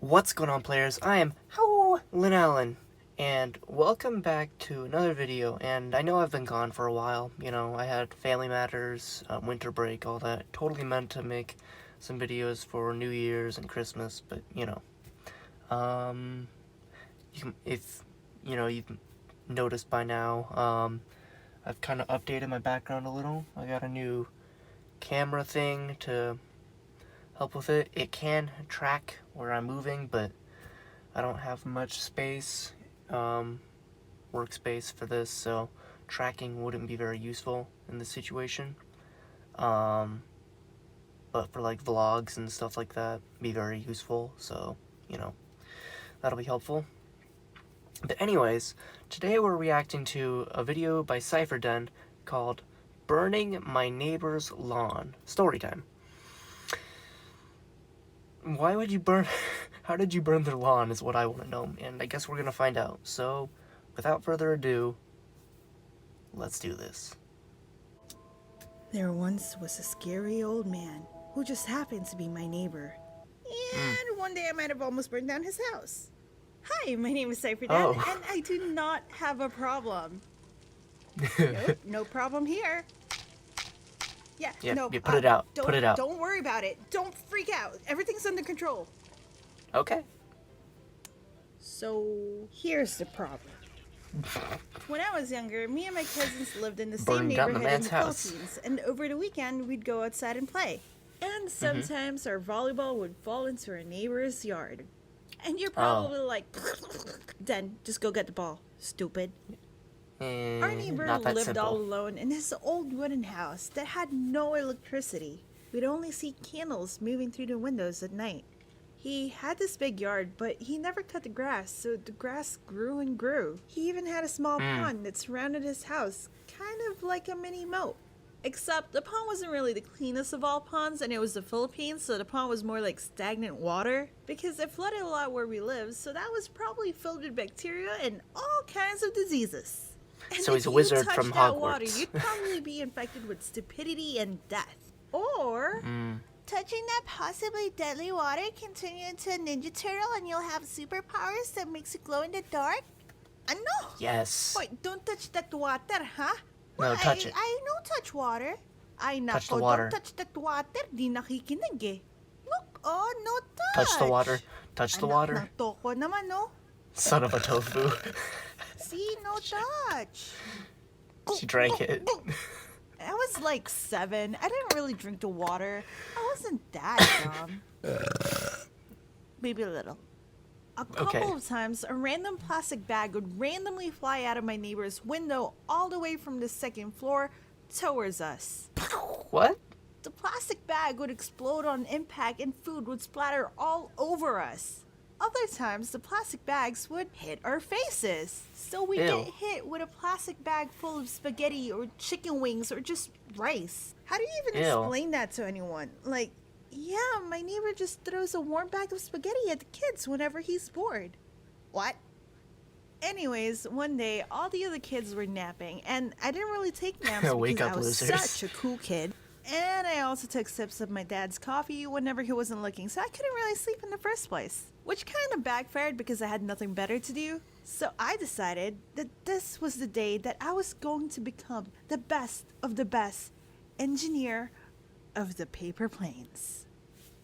What's going on, players? I am Lynn Allen, and welcome back to another video. And I know I've been gone for a while. You know, I had family matters, winter break, all that. Totally meant to make some videos for New Year's and Christmas, but if you've noticed by now, I've kind of updated my background a little. I got a new camera thing to help with it. It can track where I'm moving, but I don't have much space, workspace for this, so tracking wouldn't be very useful in this situation. But for like vlogs and stuff like that, be very useful, so that'll be helpful. But anyways, today we're reacting to a video by Cypherdens called Burning My Neighbor's Lawn. Story time. Why would you burn... How did you burn their lawn is what I want to know, and I guess we're gonna find out. So, without further ado, let's do this. There once was a scary old man who just happened to be my neighbor. And one day I might have almost burned down his house. Hi, my name is Cypherdens, and I do not have a problem. Nope, no problem here. Yeah, no, you put it out. Put it out. Don't worry about it. Don't freak out. Everything's under control. Okay. So, here's the problem. When I was younger, me and my cousins lived in the same Burned down the neighborhood in man's the house. Philippines, and over the weekend, we'd go outside and play. And sometimes our volleyball would fall into our neighbor's yard. And you're probably like, then just go get the ball, stupid. Our neighbor lived all alone in his old wooden house that had no electricity. We'd only see candles moving through the windows at night. He had this big yard, but he never cut the grass, so the grass grew and grew. He even had a small pond that surrounded his house, kind of like a mini moat. Except the pond wasn't really the cleanest of all ponds, and it was the Philippines, so the pond was more like stagnant water, because it flooded a lot where we lived, so that was probably filled with bacteria and all kinds of diseases. And so he's a wizard from Hogwarts. Water, you'd probably be infected with stupidity and death. Or touching that possibly deadly water can turn you into a ninja turtle and you'll have superpowers that makes you glow in the dark? Ano? Yes. Wait, don't touch that water, huh? No, Well, touch it. I know touch water. Ay, Touch the nako, water. don't touch that water. Di nakikinig eh. Look, oh, no touch. Touch the water. Touch the water. Anak ng toko naman, no? Son of a tofu. See, no touch. She drank it. I was like 7. I didn't really drink the water. I wasn't that dumb. Maybe a little. A couple of times, a random plastic bag would randomly fly out of my neighbor's window all the way from the second floor towards us. What? The plastic bag would explode on impact and food would splatter all over us. Other times, the plastic bags would hit our faces. So we get hit with a plastic bag full of spaghetti or chicken wings or just rice. How do you even explain that to anyone? Like, yeah, my neighbor just throws a warm bag of spaghetti at the kids whenever he's bored. What? Anyways, one day, all the other kids were napping, and I didn't really take naps Wake because up, I was losers. such a cool kid. And I also took sips of my dad's coffee whenever he wasn't looking, so I couldn't really sleep in the first place. Which kind of backfired because I had nothing better to do. So I decided that this was the day that I was going to become the best of the best engineer of the paper planes.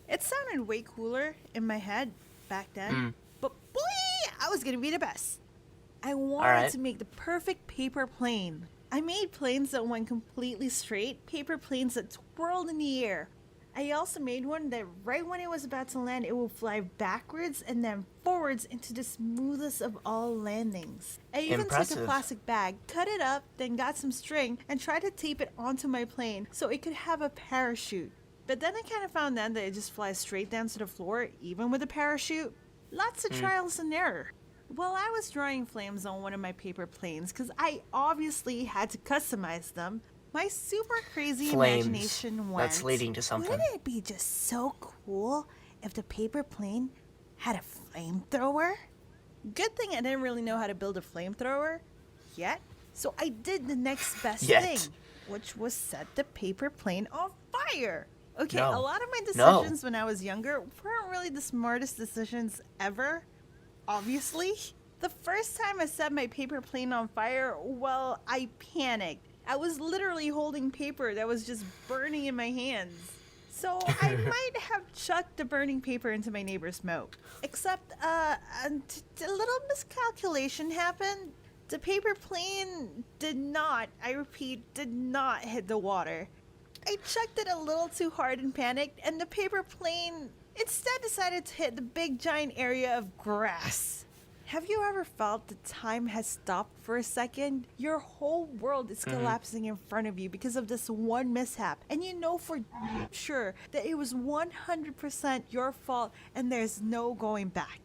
It sounded way cooler in my head back then, but boy, I was going to be the best. I wanted to make the perfect paper plane. I made planes that went completely straight, paper planes that twirled in the air. I also made one that right when it was about to land, it would fly backwards and then forwards into the smoothest of all landings. I even took a plastic bag, cut it up, then got some string and tried to tape it onto my plane so it could have a parachute. But then I kind of found out that it just flies straight down to the floor, even with a parachute. Lots of trials and error. Well, I was drawing flames on one of my paper planes because I obviously had to customize them. My super crazy imagination went, that's leading to something. Wouldn't it be just so cool if the paper plane had a flamethrower? Good thing I didn't really know how to build a flamethrower yet, so I did the next best thing, which was set the paper plane on fire. Okay, a No. lot of my No. decisions when I was younger weren't really the smartest decisions ever, obviously. The first time I set my paper plane on fire, well, I panicked. I was literally holding paper that was just burning in my hands. So I might have chucked the burning paper into my neighbor's moat. Except, a little miscalculation happened. The paper plane did not, I repeat, did not hit the water. I chucked it a little too hard and panicked, and the paper plane instead decided to hit the big giant area of grass. Have you ever felt that time has stopped for a second? Your whole world is collapsing in front of you because of this one mishap, and you know for sure that it was 100% your fault and there's no going back.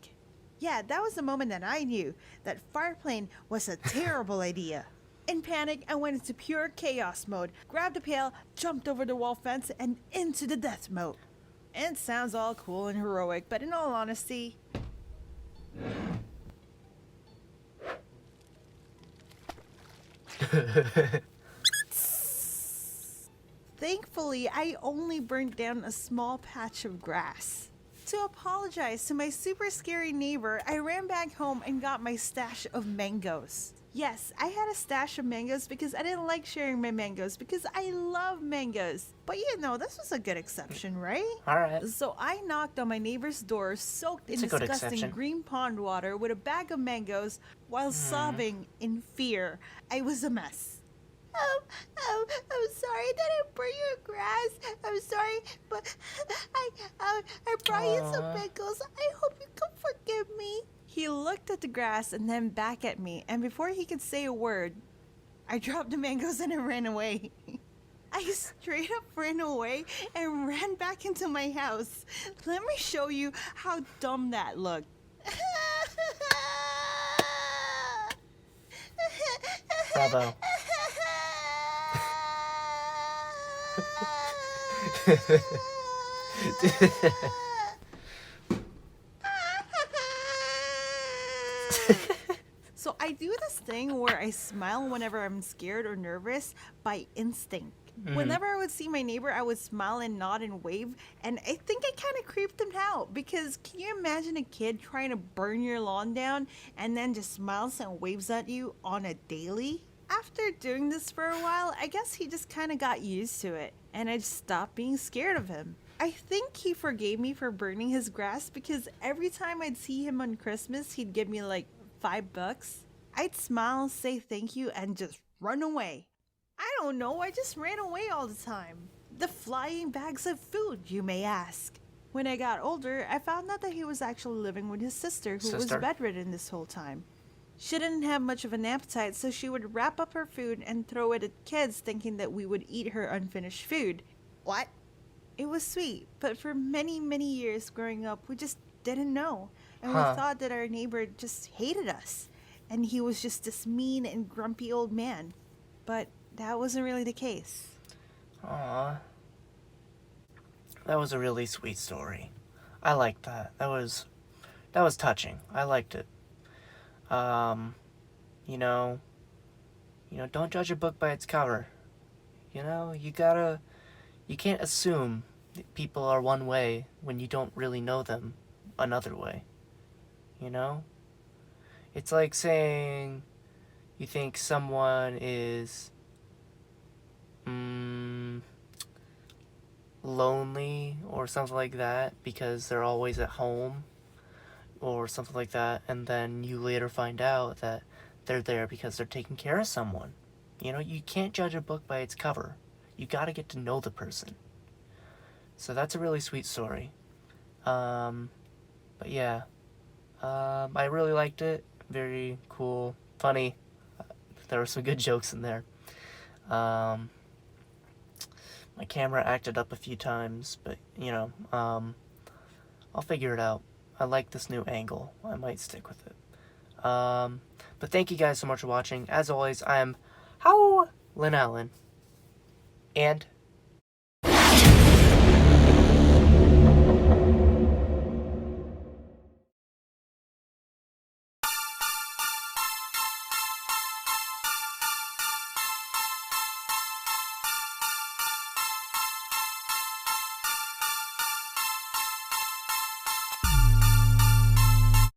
Yeah, that was the moment that I knew that fireplane was a terrible idea. In panic, I went into pure chaos mode, grabbed a pail, jumped over the wall fence, and into the death mode. It sounds all cool and heroic, but in all honesty, thankfully, I only burnt down a small patch of grass. To apologize to my super scary neighbor, I ran back home and got my stash of mangoes. Yes, I had a stash of mangoes because I didn't like sharing my mangoes because I love mangoes. But you know, this was a good exception, right? Alright. So I knocked on my neighbor's door soaked in It's a good disgusting exception. green pond water with a bag of mangoes while sobbing in fear. I was a mess. I'm sorry that I brought you grass. I'm sorry, but I brought you some Aw. pickles. I hope you can forgive me. He looked at the grass and then back at me, and before he could say a word, I dropped the mangoes and I ran away. I straight up ran away and ran back into my house. Let me show you how dumb that looked. Bravo. So I do this thing where I smile whenever I'm scared or nervous by instinct. Whenever I would see my neighbor, I would smile and nod and wave, and I think I kind of creeped them out because can you imagine a kid trying to burn your lawn down and then just smiles and waves at you on a daily? After doing this for a while, I guess he just kind of got used to it, and I just stopped being scared of him. I think he forgave me for burning his grass because every time I'd see him on Christmas, he'd give me like $5. I'd smile, say thank you, and just run away. I don't know, I just ran away all the time. The flying bags of food, you may ask. When I got older, I found out that he was actually living with his sister, who was Sister? bedridden this whole time. She didn't have much of an appetite, so she would wrap up her food and throw it at kids, thinking that we would eat her unfinished food. What? It was sweet, but for many, many years growing up, we just didn't know. And we Huh. thought that our neighbor just hated us. And he was just this mean and grumpy old man. But that wasn't really the case. Aw. That was a really sweet story. I liked that. That was touching. I liked it. Um, you know, don't judge a book by its cover. You know, you can't assume that people are one way when you don't really know them another way. You know? It's like saying you think someone is lonely or something like that because they're always at home or something like that, and then you later find out that they're there because they're taking care of someone. You know, you can't judge a book by its cover. You gotta get to know the person. So that's a really sweet story. But yeah, I really liked it. Very cool, funny. There were some good jokes in there. My camera acted up a few times, but you know, I'll figure it out. I like this new angle. I might stick with it. But thank you guys so much for watching. As always, I am Lynn Allen. And